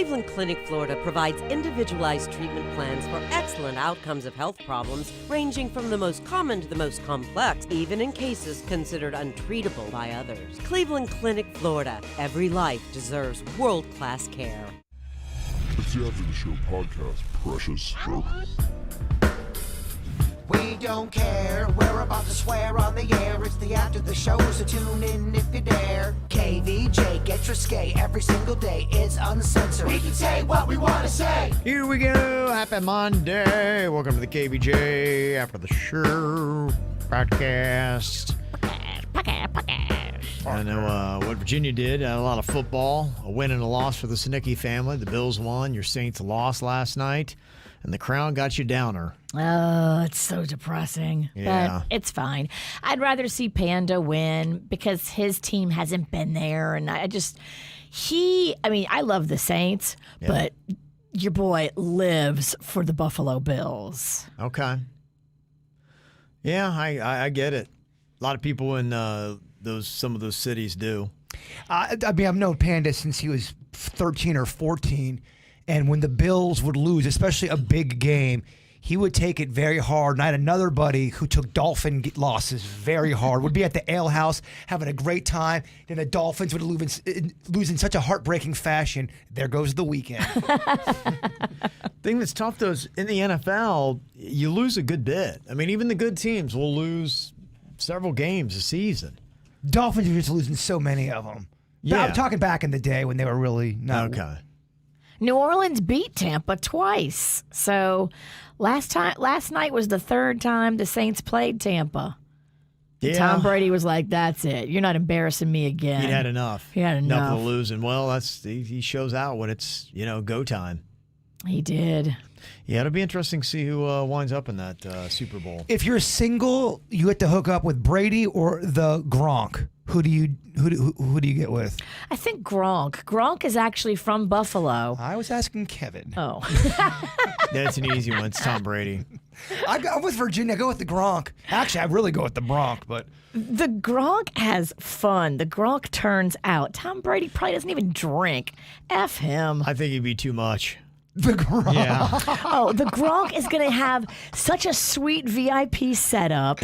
Cleveland Clinic, Florida provides individualized treatment plans for excellent outcomes of health problems ranging from the most common to the most complex, even in cases considered untreatable by others. Cleveland Clinic, Florida. Every life deserves world-class care. It's the After the Show podcast, precious. We don't care, we're about to swear on the air. It's the After the Show, so tune in if you dare. KVJ, get your skate every single day. It's uncensored. We can say what we want to say. Here we go. Happy Monday. Welcome to the KVJ After the Show podcast. I know what Virginia did. A lot of football. A win and a loss for the Sinicki family. The Bills won. Your Saints lost last night. And the Crown got you downer. Oh, it's so depressing. Yeah. But it's fine. I'd rather see Panda win because his team hasn't been there. And I love the Saints, but your boy lives for the Buffalo Bills. Okay. Yeah, I get it. A lot of people in some of those cities do. I've known Panda since he was 13 or 14. And when the Bills would lose, especially a big game, he would take it very hard. And I had another buddy who took Dolphin losses very hard, would be at the ale house having a great time. Then the Dolphins would lose in such a heartbreaking fashion. There goes the weekend. Thing that's tough, though, is in the NFL, you lose a good bit. I mean, even the good teams will lose several games a season. Dolphins are just losing so many of them. Yeah. I'm talking back in the day when they were really not. Okay. New Orleans beat Tampa twice. So last night was the third time the Saints played Tampa. Yeah. Tom Brady was like, that's it. You're not embarrassing me again. He'd had enough. He had enough. Of losing. Well, he shows out when it's, go time. He did. Yeah, it'll be interesting to see who winds up in that Super Bowl. If you're single, you get to hook up with Brady or the Gronk. Who do you get with? I think Gronk. Gronk is actually from Buffalo. I was asking Kevin. Oh. That's an easy one. It's Tom Brady. I'm with Virginia. I go with the Gronk. Actually, I really go with the Bronk, but The Gronk has fun. The Gronk turns out. Tom Brady probably doesn't even drink. F him. I think he'd be too much. the Gronk. Yeah. Oh, the Gronk is going to have such a sweet VIP setup.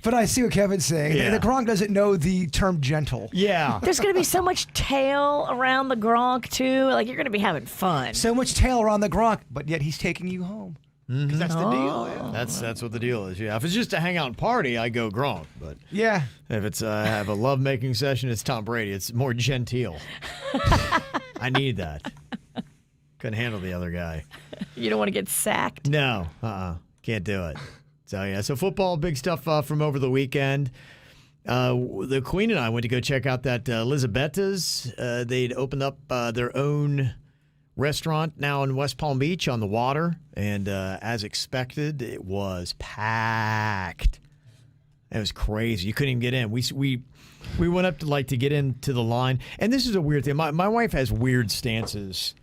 But I see what Kevin's saying. Yeah. The Gronk doesn't know the term gentle. Yeah. There's going to be so much tail around the Gronk, too. Like, you're going to be having fun. So much tail around the Gronk, but yet he's taking you home. Because that's the deal. Yeah. That's what the deal is. Yeah. If it's just a hang out and party, I go Gronk. But Yeah. if it's have a love-making session, it's Tom Brady. It's more genteel. I need that. Couldn't handle the other guy. You don't want to get sacked. No. Can't do it. So, yeah. So, football, big stuff from over the weekend. The Queen and I went to go check out that Lisabetta's. They'd opened up their own restaurant now in West Palm Beach on the water. And as expected, it was packed. It was crazy. You couldn't even get in. We went up to get into the line. And this is a weird thing. My wife has weird stances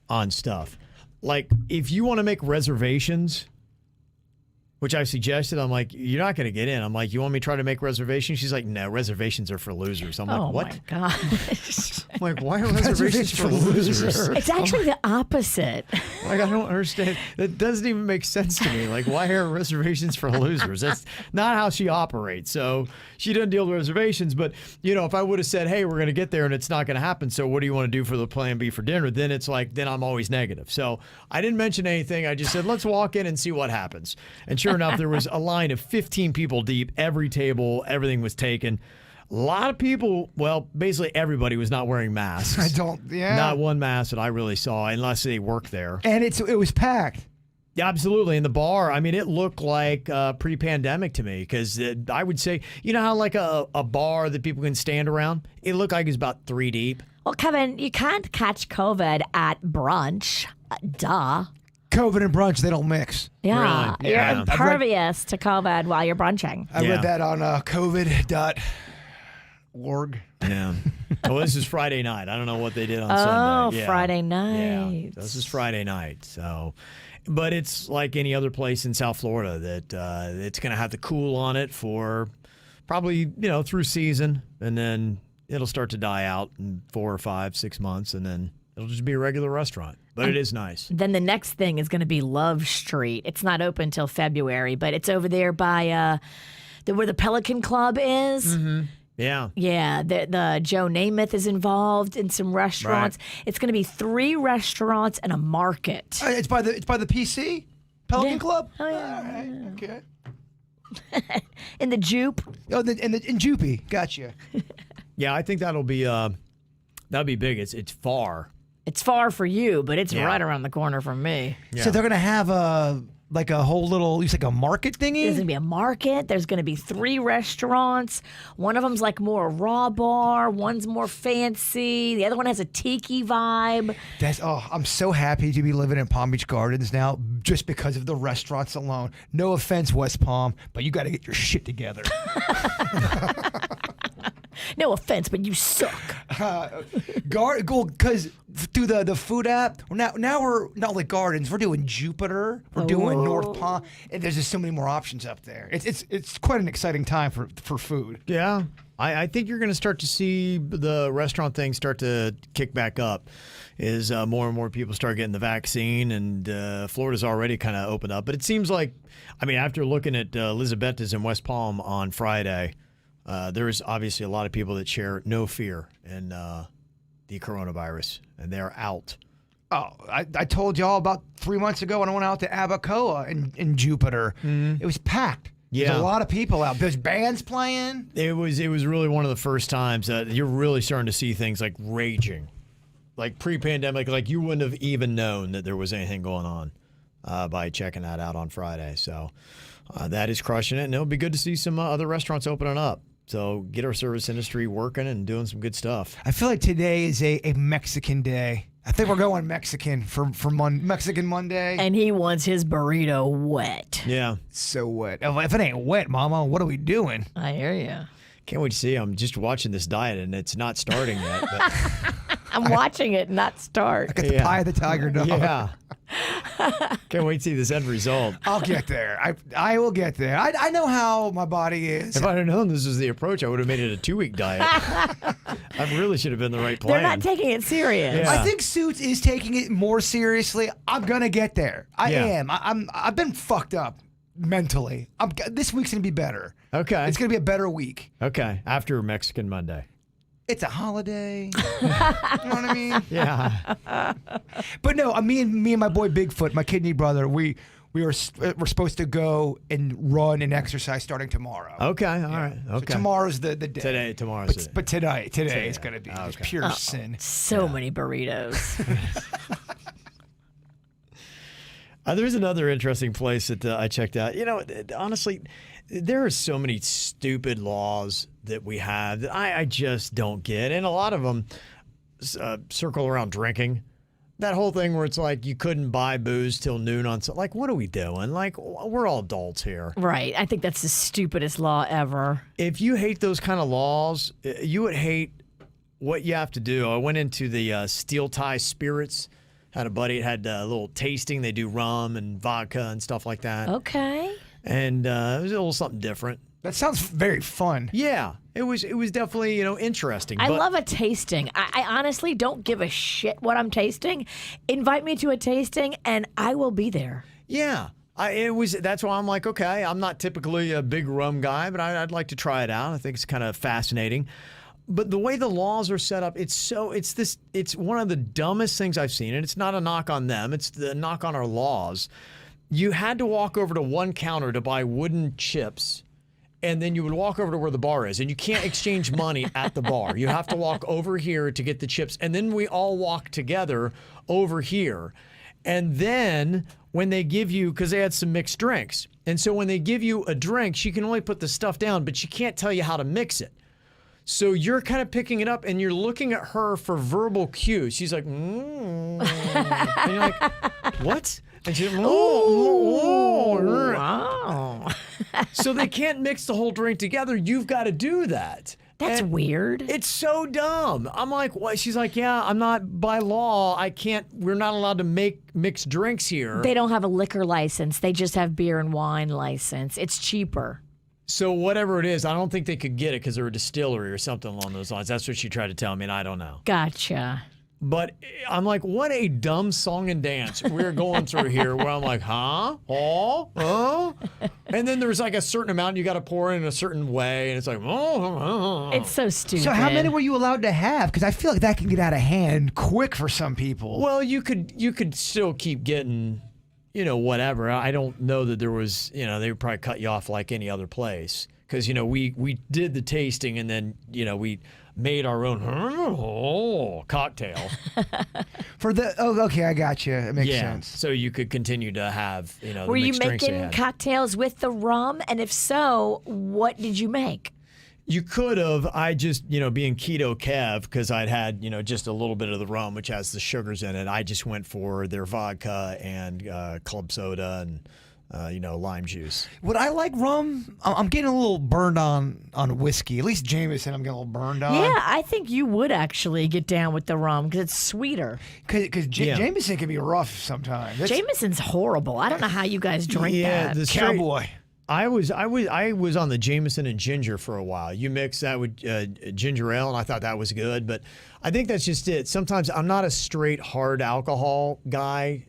on stuff. Like, if you want to make reservations, which I suggested, I'm like, you're not going to get in. I'm like, you want me to try to make reservations? She's like, no, reservations are for losers. I'm like, what? Oh, my gosh. I'm like, why are reservations for losers? It's actually the opposite. Like, I don't understand. That doesn't even make sense to me. Like, why are reservations for losers? That's not how she operates. So she doesn't deal with reservations. But, if I would have said, hey, we're going to get there and it's not going to happen, so what do you want to do for the plan B for dinner? Then it's like, then I'm always negative. So I didn't mention anything. I just said, let's walk in and see what happens. And sure enough, there was a line of 15 people deep. Every table, everything was taken. A lot of people, well, basically everybody was not wearing masks. Not one mask that I really saw, unless they work there. And it was packed. Yeah, absolutely. In the bar, I mean, it looked like pre-pandemic to me because I would say, how like a bar that people can stand around? It looked like it was about 3 deep. Well, Kevin, you can't catch COVID at brunch. Duh. COVID and brunch, they don't mix. Yeah. Really? You're Yeah. impervious to COVID while you're brunching. I read that on covid.org. Yeah. Well, this is Friday night. I don't know what they did on Oh, Sunday. Yeah. Friday night. Yeah, this is Friday night. So, but it's like any other place in South Florida that it's going to have the cool on it for probably, through season. And then it'll start to die out in 4 or 5, 6 months. And then It'll just be a regular restaurant, but it is nice. Then the next thing is going to be Love Street. It's not open until February, but it's over there by where the Pelican Club is. Mm-hmm. Yeah. Yeah, the Joe Namath is involved in some restaurants. Right. It's going to be 3 restaurants and a market. It's by the PC Pelican Club. Oh yeah. All right. Okay. In the Jupe. Oh, in Jupy. Gotcha. Yeah, I think that'll be big. It's far. It's far for you, but it's Yeah. right around the corner from me. Yeah. So they're gonna have a whole little, like a market thingy. There's going to be a market. There's going to be 3 restaurants. One of them's like more a raw bar. One's more fancy. The other one has a tiki vibe. I'm so happy to be living in Palm Beach Gardens now, just because of the restaurants alone. No offense, West Palm, but you got to get your shit together. No offense, but you suck. Because through the food app, now we're not like Gardens. We're doing Jupiter. We're doing North Palm. And there's just so many more options up there. It's quite an exciting time for food. Yeah. I think you're going to start to see the restaurant thing start to kick back up as more and more people start getting the vaccine, and Florida's already kind of opened up. But it seems like, after looking at Lisabetta's in West Palm on Friday, there's obviously a lot of people that share no fear in the coronavirus, and they're out. Oh, I told y'all about 3 months ago when I went out to Abacoa in Jupiter. It was packed. Yeah. There's a lot of people out. There's bands playing. It was really one of the first times that you're really starting to see things like raging. Like pre-pandemic, like you wouldn't have even known that there was anything going on by checking that out on Friday. So that is crushing it, and it'll be good to see some other restaurants opening up. So get our service industry working and doing some good stuff. I feel like today is a Mexican day. I think we're going Mexican for Mexican Monday. And he wants his burrito wet. Yeah. So wet. If it ain't wet, Mama, what are we doing? I hear you. Can't wait to see. I'm just watching this diet, and it's not starting yet. But I'm watching it not start. I got the pie of the tiger dog. yeah. Can't wait to see this end result. I'll get there. I will get there. I know how my body is. If I'd have known this was the approach, I would have made it a 2-week diet. I really should have been the right plan. They're not taking it serious. Yeah. I think Suits is taking it more seriously. I'm gonna get there. I am. I've been fucked up mentally. This week's gonna be better. Okay. It's gonna be a better week. Okay. After Mexican Monday. It's a holiday. You know what I mean? Yeah. But no, me and my boy Bigfoot, my kidney brother, we're supposed to go and run and exercise starting tomorrow. Okay. All right. Okay. So tomorrow's the day. Tomorrow's the day. But today is going to be just pure sin. So many burritos. There's another interesting place that I checked out. Honestly, there are so many stupid laws that we have that I just don't get. And a lot of them circle around drinking. That whole thing where it's like you couldn't buy booze till noon on Sunday. Like, what are we doing? Like, we're all adults here. Right. I think that's the stupidest law ever. If you hate those kind of laws, you would hate what you have to do. I went into the Steel Tie Spirits. Had a buddy that had a little tasting. They do rum and vodka and stuff like that. Okay. And it was a little something different. That sounds very fun. Yeah, it was definitely interesting. I but love a tasting. I honestly don't give a shit what I'm tasting. Invite me to a tasting and I will be there. Yeah, that's why I'm like, okay, I'm not typically a big rum guy, but I'd like to try it out. I think it's kind of fascinating. But the way the laws are set up, it's one of the dumbest things I've seen, and it's not a knock on them. It's the knock on our laws. You had to walk over to one counter to buy wooden chips, and then you would walk over to where the bar is, and you can't exchange money at the bar. You have to walk over here to get the chips, and then we all walk together over here. And then when they give you, because they had some mixed drinks, and so when they give you a drink, she can only put the stuff down, but she can't tell you how to mix it. So you're kind of picking it up, and you're looking at her for verbal cues. She's like, and you're like, what? And she's like, Wow. So they can't mix the whole drink together. You've got to do that. That's weird. It's so dumb. I'm like, what? She's like, yeah, I'm not, by law, we're not allowed to make mixed drinks here. They don't have a liquor license. They just have beer and wine license. It's cheaper. So whatever it is, I don't think they could get it because they're a distillery or something along those lines. That's what she tried to tell me, and I don't know. Gotcha. But I'm like, what a dumb song and dance we're going through here where I'm like, huh? Oh? And then there's like a certain amount you got to pour in a certain way. And it's like, oh. It's so stupid. So how many were you allowed to have? Because I feel like that can get out of hand quick for some people. Well, you could still keep getting, whatever. I don't know that there was, they would probably cut you off like any other place. Because, we did the tasting and then, we made our own cocktail. Okay, I got you. It makes sense. So you could continue to have, the Were you mixed drinks they making had. cocktails with the rum? And if so, what did you make? You could have. I just, being keto Kev, because I'd had, just a little bit of the rum, which has the sugars in it. I just went for their vodka and club soda and, lime juice. Would I like rum? I'm getting a little burned on whiskey. At least Jameson, I'm getting a little burned on. Yeah, I think you would actually get down with the rum because it's sweeter. Because Jameson can be rough sometimes. Jameson's horrible. I don't know how you guys drink that. the Cowboy. I was on the Jameson and ginger for a while. You mix that with ginger ale, and I thought that was good. But I think that's just it. Sometimes I'm not a straight hard alcohol guy.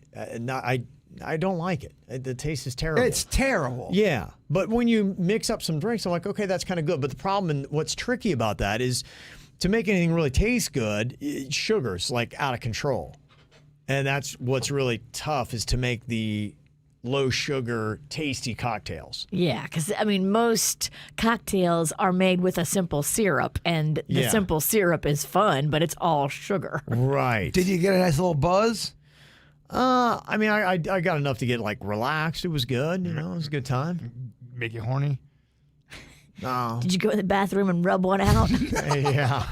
I don't like it. The taste is terrible. It's terrible. Yeah. But when you mix up some drinks, I'm like, okay, that's kind of good. But the problem and what's tricky about that is to make anything really taste good, sugar's like out of control. And that's what's really tough is to make the low sugar, tasty cocktails. Yeah, because, most cocktails are made with a simple syrup, and the simple syrup is fun, but it's all sugar. Right. Did you get a nice little buzz? I got enough to get relaxed. It was good. It was a good time. Make you horny? No. Did you go in the bathroom and rub one out? Yeah.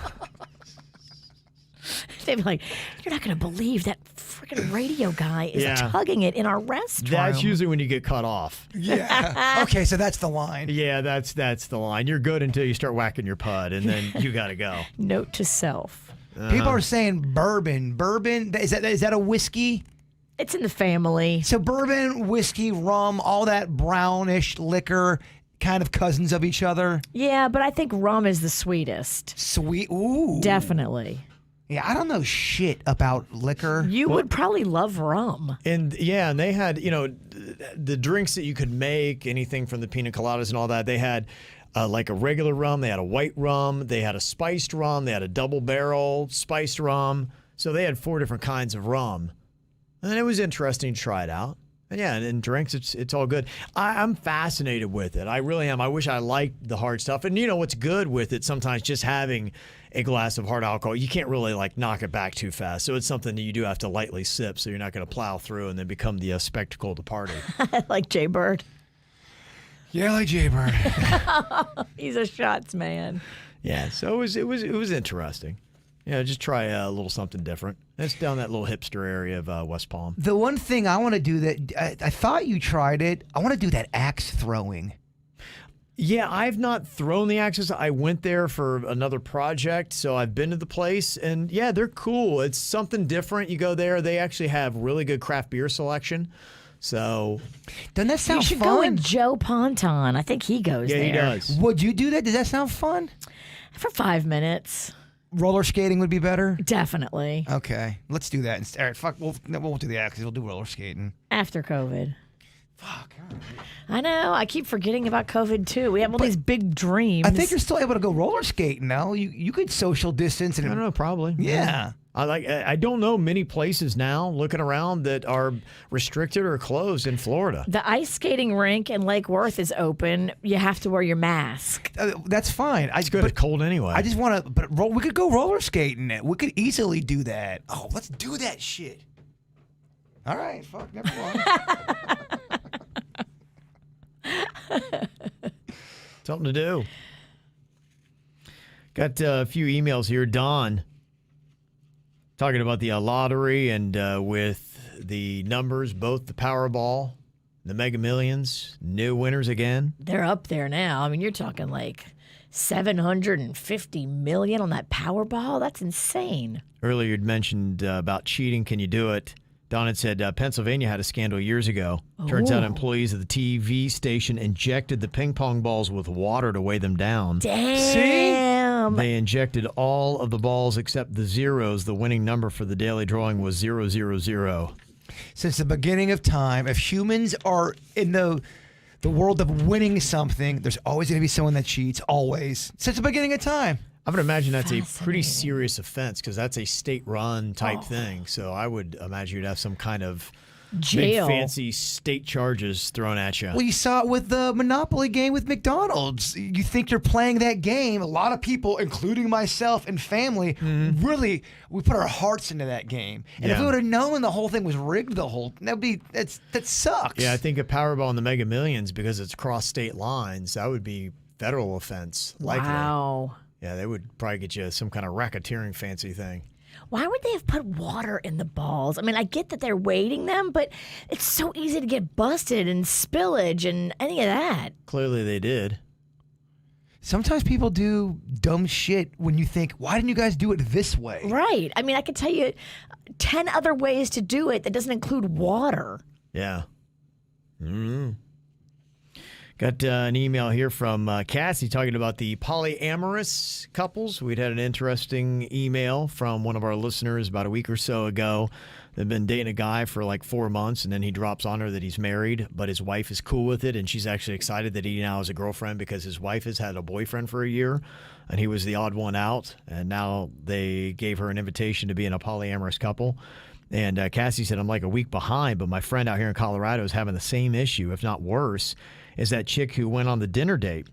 They'd be like, you're not going to believe that freaking radio guy is Yeah. tugging it in our restroom. That's usually when you get cut off. Yeah. Okay, so that's the line. Yeah, that's the line. You're good until you start whacking your pud, and then you got to go. Note to self. People are saying bourbon. Bourbon, is that a whiskey? It's in the family. So bourbon, whiskey, rum, all that brownish liquor, kind of cousins of each other. Yeah, but I think rum is the sweetest. Sweet. Ooh. Definitely. Yeah, I don't know shit about liquor. You would probably love rum. And they had, the drinks that you could make, anything from the pina coladas and all that. They had like a regular rum, they had a white rum, they had a spiced rum, they had a double barrel spiced rum. So they had 4 different kinds of rum. And it was interesting to try it out. And yeah, and drinks, it's all good. I'm fascinated with it. I really am. I wish I liked the hard stuff. And what's good with it, sometimes just having a glass of hard alcohol, you can't really knock it back too fast. So it's something that you do have to lightly sip so you're not going to plow through and then become the spectacle of the party. Like Jay Bird. Yeah, like Jaybird. He's a shots man. Yeah, so it was interesting. Just try a little something different. That's down that little hipster area of West Palm. The one thing I want to do that I thought you tried it. I want to do that axe throwing. Yeah, I've not thrown the axes. I went there for another project, so I've been to the place, and yeah, they're cool. It's something different. You go there, they actually have really good craft beer selection. So, doesn't that sound You should fun? go with Joe Ponton. I think he goes there. Yeah, he does. Would you do that? Does that sound fun? For 5 minutes. Roller skating would be better. Definitely. Okay, let's do that. All right, fuck. We won't do the axes. We'll do roller skating. After COVID. Fuck. I know. I keep forgetting about COVID too. We have all these big dreams. I think you're still able to go roller skating now. You could social distance and I don't know, probably. Yeah. I don't know many places now looking around that are restricted or closed in Florida. The ice skating rink in Lake Worth is open. You have to wear your mask. That's fine. It's good. It's cold anyway. I just want to. But we could go roller skating. We could easily do that. Oh, let's do that shit. All right. Fuck. Never mind. Something to do. Got a few emails here. Don talking about the lottery and with the numbers, both the Powerball, the Mega Millions, new winners again. They're up there now. I mean, you're talking like $750 million on that Powerball. That's insane. Earlier you'd mentioned about cheating. Can you do it? Don had said Pennsylvania had a scandal years ago. Turns out employees of the TV station injected the ping pong balls with water to weigh them down. Damn. They injected all of the balls except the zeros. The winning number for the daily drawing was 000. Since the beginning of time, if humans are in the world of winning something, there's always going to be someone that cheats, always. Since the beginning of time. I would imagine that's a pretty serious offense because that's a state-run type thing. So I would imagine you'd have some kind of Jail. big fancy state charges thrown at you. Well, you saw it with the Monopoly game with McDonald's. You think you're playing that game. A lot of people, including myself and family, really, we put our hearts into that game. And if we would have known the whole thing was rigged that sucks. Yeah, I think a Powerball and the Mega Millions, because it's cross state lines, that would be federal offense. Likely. Wow. Yeah, they would probably get you some kind of racketeering fancy thing. Why would they have put water in the balls? I mean, I get that they're weighting them, but it's so easy to get busted and spillage and any of that. Clearly they did. Sometimes people do dumb shit when you think, why didn't you guys do it this way? Right. I mean, I could tell you 10 other ways to do it that doesn't include water. Yeah. Got an email here from Cassie talking about the polyamorous couples. We'd had an interesting email from one of our listeners about a week or so ago. They've been dating a guy for like 4 months, and then he drops on her that he's married, but his wife is cool with it, and she's actually excited that he now has a girlfriend because his wife has had a boyfriend for a year, and he was the odd one out, and now they gave her an invitation to be in a polyamorous couple. And Cassie said, I'm like a week behind, but my friend out here in Colorado is having the same issue, if not worse, is that chick who went on the dinner date.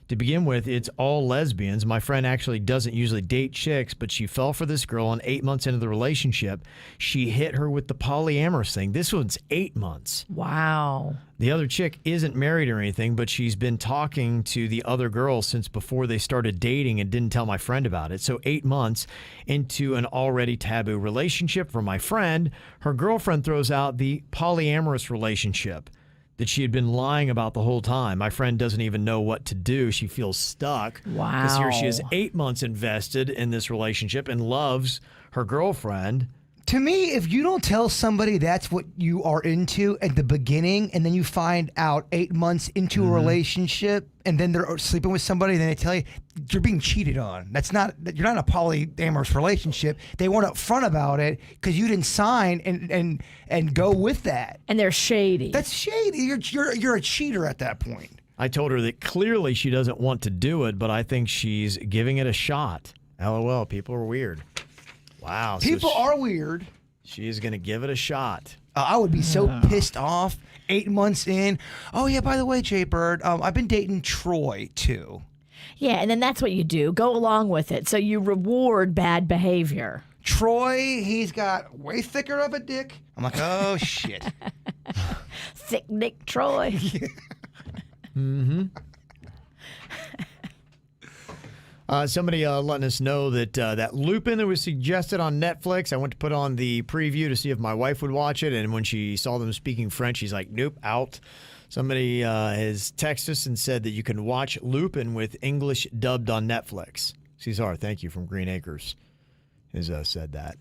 To begin with, it's all lesbians. My friend actually doesn't usually date chicks, but she fell for this girl, and 8 months into the relationship, she hit her with the polyamorous thing. This one's 8 months. Wow. The other chick isn't married or anything, but she's been talking to the other girl since before they started dating and didn't tell my friend about it. So 8 months into an already taboo relationship for my friend, her girlfriend throws out the polyamorous relationship that she had been lying about the whole time. My friend doesn't even know what to do. She feels stuck. Wow. Because here she is 8 months invested in this relationship and loves her girlfriend. To me, if you don't tell somebody that's what you are into at the beginning, and then you find out 8 months into a relationship, and then they're sleeping with somebody, and then they tell you you're being cheated on. You're not in a polyamorous relationship. They weren't upfront about it because you didn't sign and go with that. And they're shady. That's shady. You're a cheater at that point. I told her that clearly she doesn't want to do it, but I think she's giving it a shot. LOL, people are weird. Wow. People are weird. She is going to give it a shot. I would be so pissed off 8 months in. Oh, yeah, by the way, Jay Bird, I've been dating Troy, too. Yeah, and then that's what you do. Go along with it. So you reward bad behavior. Troy, he's got way thicker of a dick. I'm like, oh, shit. Thick Nick Troy. Somebody letting us know that that Lupin that was suggested on Netflix, I went to put on the preview to see if my wife would watch it, and when she saw them speaking French, she's like, nope, out. Somebody has texted us and said that you can watch Lupin with English dubbed on Netflix. Cesar, thank you, from Green Acres, has said that.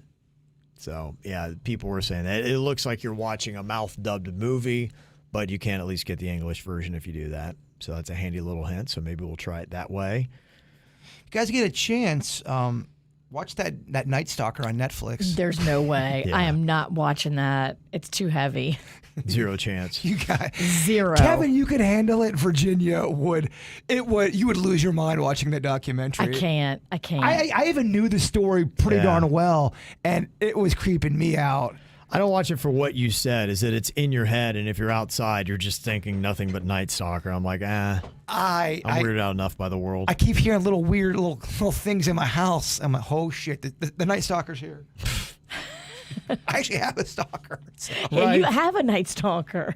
So, yeah, people were saying that. It looks like you're watching a mouth-dubbed movie, but you can at least get the English version if you do that. So that's a handy little hint, so maybe we'll try it that way. You guys get a chance, watch that Night Stalker on Netflix. There's no way. Yeah. I am not watching that. It's too heavy. Zero chance. You guys, Zero. Kevin, you could handle it. Virginia would. You would lose your mind watching that documentary. I can't. I even knew the story pretty darn well, and it was creeping me out. I don't watch it for what you said, is that it's in your head, and if you're outside, you're just thinking nothing but Night Stalker. I'm like, I'm weirded out enough by the world. I keep hearing little weird little things in my house. I'm like, oh shit, the Night Stalker's here. I actually have a stalker. So. Yeah, you have a Night Stalker.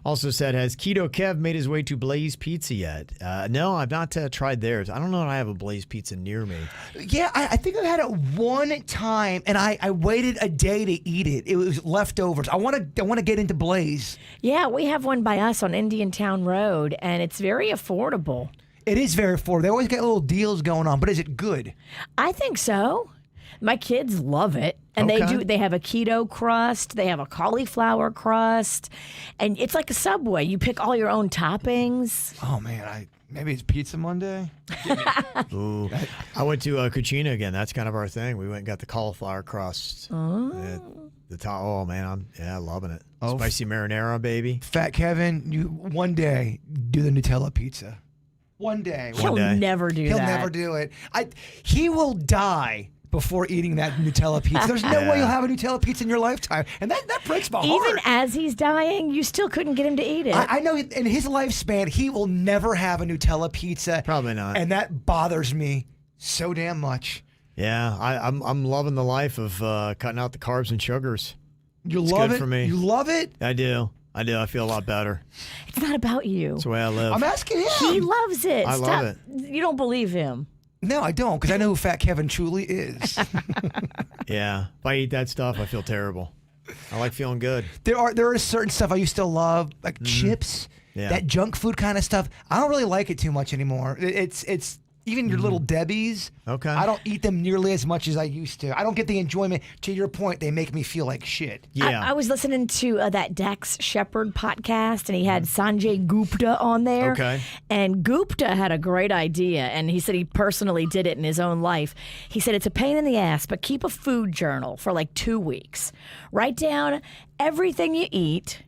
Also said, has Keto Kev made his way to Blaze Pizza yet? No, I've not tried theirs. I don't know if I have a Blaze Pizza near me. Yeah, I think I've had it one time, and I waited a day to eat it. It was leftovers. I want to get into Blaze. Yeah, we have one by us on Indiantown Road, and it's very affordable. It is very affordable. They always get little deals going on, but is it good? I think so. My kids love it. And they have a keto crust, they have a cauliflower crust, and it's like a Subway. You pick all your own toppings. Oh man, Maybe it's Pizza Monday. Ooh. I went to Cucina again. That's kind of our thing. We went and got the cauliflower crust. The top. Oh, man. I'm loving it. Spicy marinara, baby. Fat Kevin, you one day do the Nutella pizza. One day. He'll never do that. He'll never do it. He will die before eating that Nutella pizza. There's no way you'll have a Nutella pizza in your lifetime. And that breaks my heart. Even as he's dying, you still couldn't get him to eat it. I know in his lifespan, he will never have a Nutella pizza. Probably not. And that bothers me so damn much. Yeah, I'm loving the life of cutting out the carbs and sugars. You It's love good it? for me. You love it? I do. I feel a lot better. It's not about you. That's the way I live. I'm asking him. He loves it. I love it. You don't believe him. No, I don't, because I know who Fat Kevin truly is. Yeah. If I eat that stuff, I feel terrible. I like feeling good. There is certain stuff I used to love, like chips, Yeah. that junk food kind of stuff. I don't really like it too much anymore. It's even your little Debbie's. Okay. I don't eat them nearly as much as I used to. I don't get the enjoyment. To your point, they make me feel like shit. Yeah. I was listening to that Dax Shepard podcast, and he had Sanjay Gupta on there. Okay. And Gupta had a great idea, and he said he personally did it in his own life. He said it's a pain in the ass, but keep a food journal for like 2 weeks. Write down everything you eat,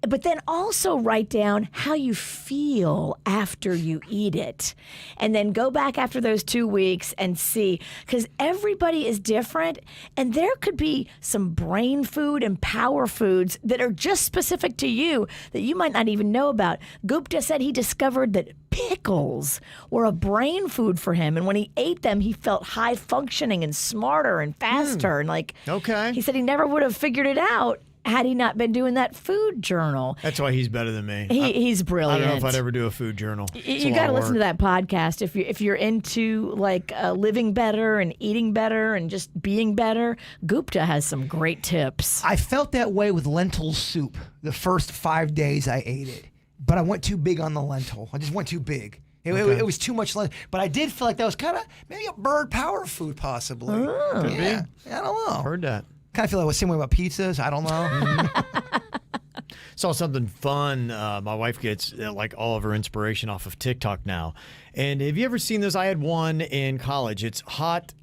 but then also write down how you feel after you eat it. And then go back after those 2 weeks and see, because everybody is different. And there could be some brain food and power foods that are just specific to you that you might not even know about. Gupta said he discovered that pickles were a brain food for him. And when he ate them, he felt high functioning and smarter and faster. And Okay. he said he never would have figured it out had he not been doing that food journal. That's why he's better than me. He's brilliant. I don't know if I'd ever do a food journal. You got to listen to that podcast if you're into living better and eating better and just being better. Gupta has some great tips. I felt that way with lentil soup the first 5 days I ate it. But I went too big on the lentil. I just went too big. It was too much lentil. But I did feel like that was kind of maybe a bird power food possibly. Could be. I don't know. Heard that. Kind of feel like the same way about pizzas. I don't know. Saw something fun. My wife gets all of her inspiration off of TikTok now. And have you ever seen this? I had one in college. It's hot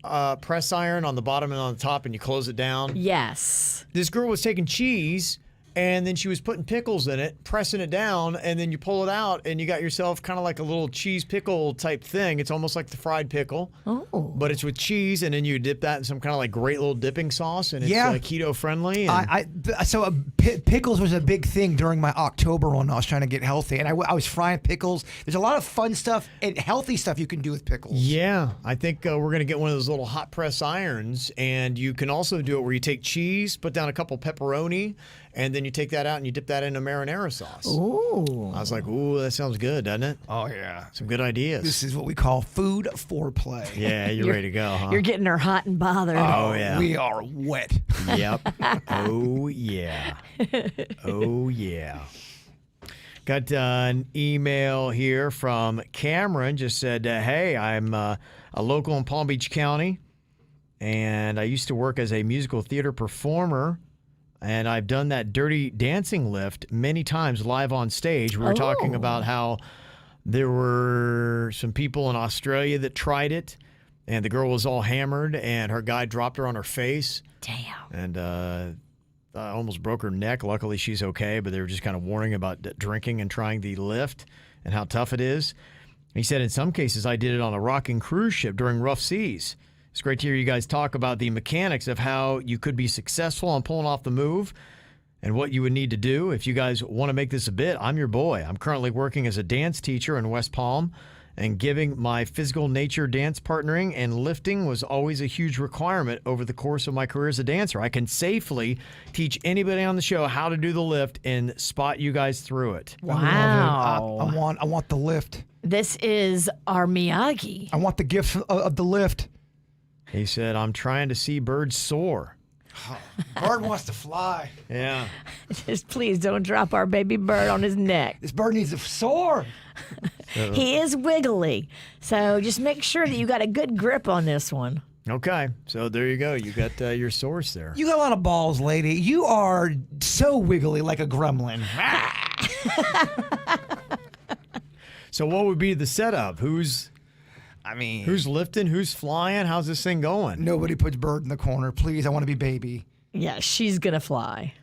press iron on the bottom and on the top, and you close it down. Yes. This girl was taking cheese, and then she was putting pickles in it, pressing it down, and then you pull it out, and you got yourself kind of like a little cheese pickle type thing. It's almost like the fried pickle, but it's with cheese, and then you dip that in some kind of great little dipping sauce, and it's keto friendly. And Pickles was a big thing during my October when I was trying to get healthy, and I was frying pickles. There's a lot of fun stuff and healthy stuff you can do with pickles. Yeah, I think we're going to get one of those little hot press irons, and you can also do it where you take cheese, put down a couple pepperoni, and then you take that out and you dip that in a marinara sauce. Ooh. I was like, ooh, that sounds good, doesn't it? Oh, yeah. Some good ideas. This is what we call food foreplay. Yeah, you're ready to go, huh? You're getting her hot and bothered. Oh, yeah. We are wet. Yep. Oh, yeah. Oh, yeah. Got an email here from Cameron. Just said, hey, I'm a local in Palm Beach County, and I used to work as a musical theater performer. And I've done that dirty dancing lift many times live on stage. We were talking about how there were some people in Australia that tried it, and the girl was all hammered, and her guy dropped her on her face. Damn. And almost broke her neck. Luckily, she's okay, but they were just kind of warning about drinking and trying the lift and how tough it is. He said in some cases, I did it on a rocking cruise ship during rough seas. It's great to hear you guys talk about the mechanics of how you could be successful on pulling off the move and what you would need to do. If you guys want to make this a bit, I'm your boy. I'm currently working as a dance teacher in West Palm, and giving my physical nature dance partnering and lifting was always a huge requirement over the course of my career as a dancer. I can safely teach anybody on the show how to do the lift and spot you guys through it. Wow. I want the lift. This is our Miyagi. I want the gift of the lift. He said, I'm trying to see birds soar. Bird wants to fly. Yeah. Just please don't drop our baby bird on his neck. This bird needs to soar. He is wiggly. So just make sure that you got a good grip on this one. Okay. So there you go. You got your source there. You got a lot of balls, lady. You are so wiggly like a gremlin. So what would be the setup? Who's lifting? Who's flying? How's this thing going? Nobody puts Bird in the corner. Please, I want to be baby. Yeah, she's going to fly.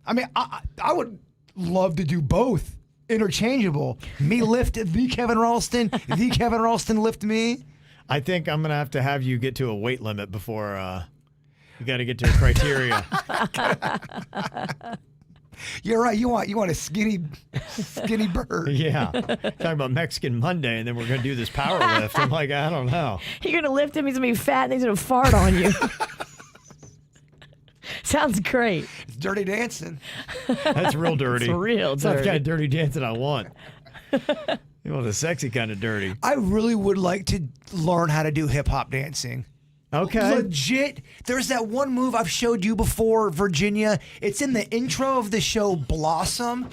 I mean, I would love to do both. Interchangeable. Me lift the Kevin Ralston. The Kevin Ralston lift me. I think I'm going to have you get to a weight limit before you got to get to a criteria. You're right. You want a skinny Bird. Yeah. Talking about Mexican Monday, and then we're going to do this power lift. I'm like, I don't know. You're going to lift him. He's going to be fat, and he's going to fart on you. Sounds great. It's dirty dancing. That's real dirty. It's real It's not the dirty. kind of dirty dancing I want. You want the sexy kind of dirty. I really would like to learn how to do hip hop dancing. Okay. Legit. There's that one move I've showed you before, Virginia. It's in the intro of the show Blossom.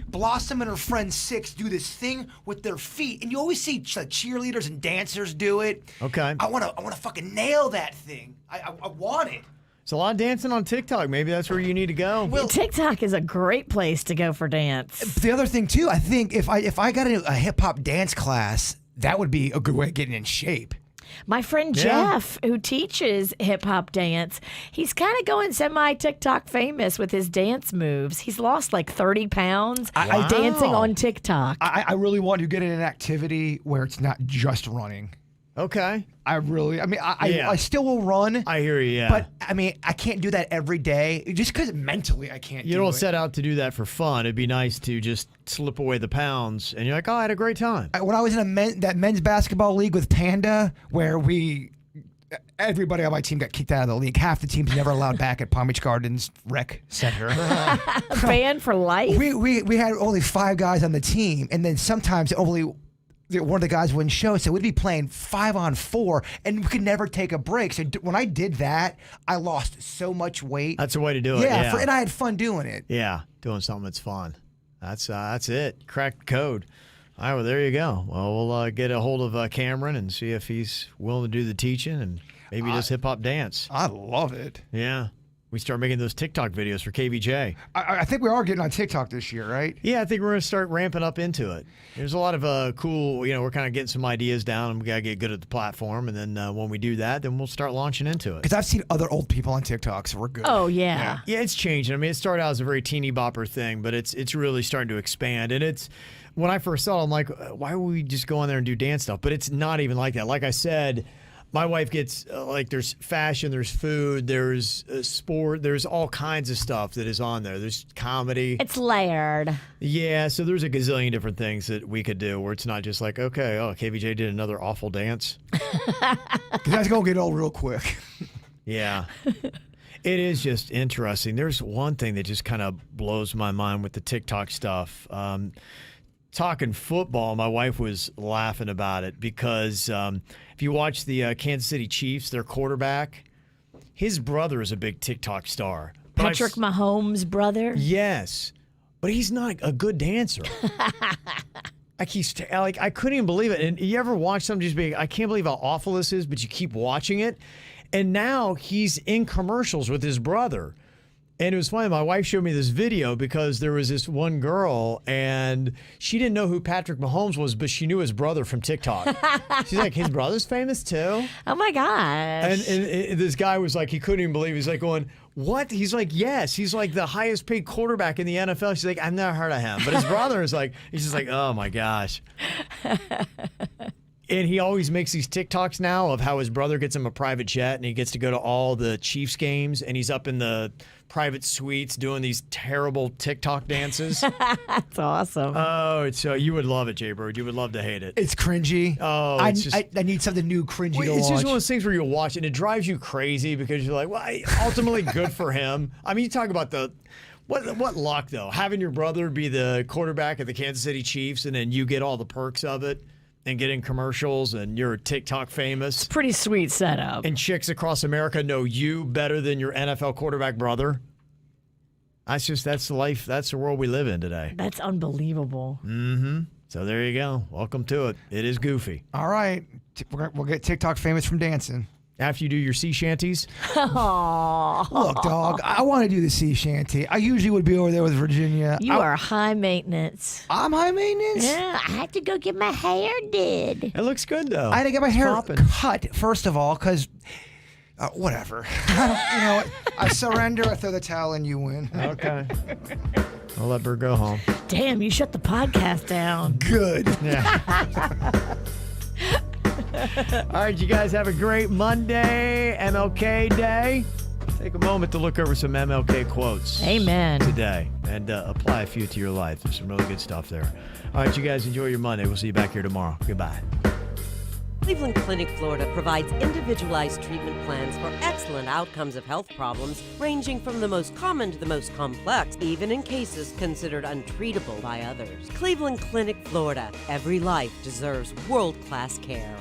Blossom and her friend Six do this thing with their feet, and you always see cheerleaders and dancers do it. Okay. I wanna fucking nail that thing. I want it. There's a lot of dancing on TikTok. Maybe that's where you need to go. Well, TikTok is a great place to go for dance. the other thing too, I think if I got a hip hop dance class, that would be a good way of getting in shape. My friend Yeah. Jeff, who teaches hip hop dance, he's kind of going semi TikTok famous with his dance moves. He's lost like 30 pounds Wow. dancing on TikTok. I really want to get in an activity where it's not just running. Okay. I still will run. I hear you, yeah. But I mean, I can't do that every day just because mentally I can't. You do don't it. set out to do that for fun. It'd be nice to just slip away the pounds, and you're like, oh, I had a great time. When I was in that men's basketball league with Panda, where everybody on my team got kicked out of the league. Half the team's never allowed back at Palm Beach Gardens Rec Center. Banned for life? we had only 5 guys on the team, and then sometimes only one of the guys wouldn't show, so we'd be playing 5-on-4, and we could never take a break. So when I did that, I lost so much weight. That's the way to do it. Yeah, and I had fun doing it. Yeah, doing something that's fun. That's it. Cracked the code. All right, well, there you go. Well, we'll get a hold of Cameron and see if he's willing to do the teaching and maybe just hip-hop dance. I love it. Yeah. We start making those TikTok videos for KVJ. I think we are getting on TikTok this year, right? Yeah, I think we're going to start ramping up into it. There's a lot of cool, we're kind of getting some ideas down, and we got to get good at the platform. And then when we do that, then we'll start launching into it. Because I've seen other old people on TikTok, so we're good. Oh, yeah. Yeah, it's changing. I mean, it started out as a very teeny bopper thing, but it's really starting to expand. And it's when I first saw it, I'm like, why would we just go on there and do dance stuff? But it's not even like that. Like I said, my wife gets there's fashion, there's food, there's sport, there's all kinds of stuff that is on there. There's comedy. It's layered. Yeah, so there's a gazillion different things that we could do where it's not just like, okay, KVJ did another awful dance. That's going to get old real quick. Yeah. It is just interesting. There's one thing that just kind of blows my mind with the TikTok stuff. Talking football, my wife was laughing about it because if you watch the Kansas City Chiefs, their quarterback, his brother is a big TikTok star. Patrick Mahomes' brother? Yes, but he's not a good dancer. I couldn't even believe it. And you ever watch something just be, I can't believe how awful this is, but you keep watching it. And now he's in commercials with his brother. And it was funny. My wife showed me this video because there was this one girl and she didn't know who Patrick Mahomes was, but she knew his brother from TikTok. She's like, his brother's famous too? Oh, my gosh. And this guy was like, he couldn't even believe it. He's like going, what? He's like, yes. He's like the highest paid quarterback in the NFL. She's like, I've never heard of him. But his brother is like, he's just like, oh my gosh. And he always makes these TikToks now of how his brother gets him a private jet and he gets to go to all the Chiefs games and he's up in the private suites doing these terrible TikTok dances. That's awesome. Oh, it's you would love it, Jay Bird. You would love to hate it. It's cringy. Oh, I it's just- I need something new cringy to It's watch. just one of those things where you'll watch it and it drives you crazy because you're like, well, ultimately good for him. I mean, you talk about what luck though, having your brother be the quarterback of the Kansas City Chiefs and then you get all the perks of it and get in commercials and you're TikTok famous. Pretty sweet setup. And chicks across America know you better than your NFL quarterback brother. That's life. That's the world we live in today. That's unbelievable. So there you go. Welcome to it. It is goofy. All right. We'll get TikTok famous from dancing. after you do your sea shanties? Aw. Look, dog, I want to do the sea shanty. I usually would be over there with Virginia. You are high maintenance. I'm high maintenance? Yeah, I had to go get my hair did. It looks good, though. I had to get my hair Poppin'. cut, first of all, because whatever. You know what? I surrender. I throw the towel and you win. Okay. I'll let Bert go home. Damn, you shut the podcast down. Good. Yeah. All right, you guys have a great Monday, MLK Day. Take a moment to look over some MLK quotes. Amen. Today and apply a few to your life. There's some really good stuff there. All right, you guys enjoy your Monday. We'll see you back here tomorrow. Goodbye. Cleveland Clinic, Florida provides individualized treatment plans for excellent outcomes of health problems ranging from the most common to the most complex, even in cases considered untreatable by others. Cleveland Clinic, Florida. Every life deserves world-class care.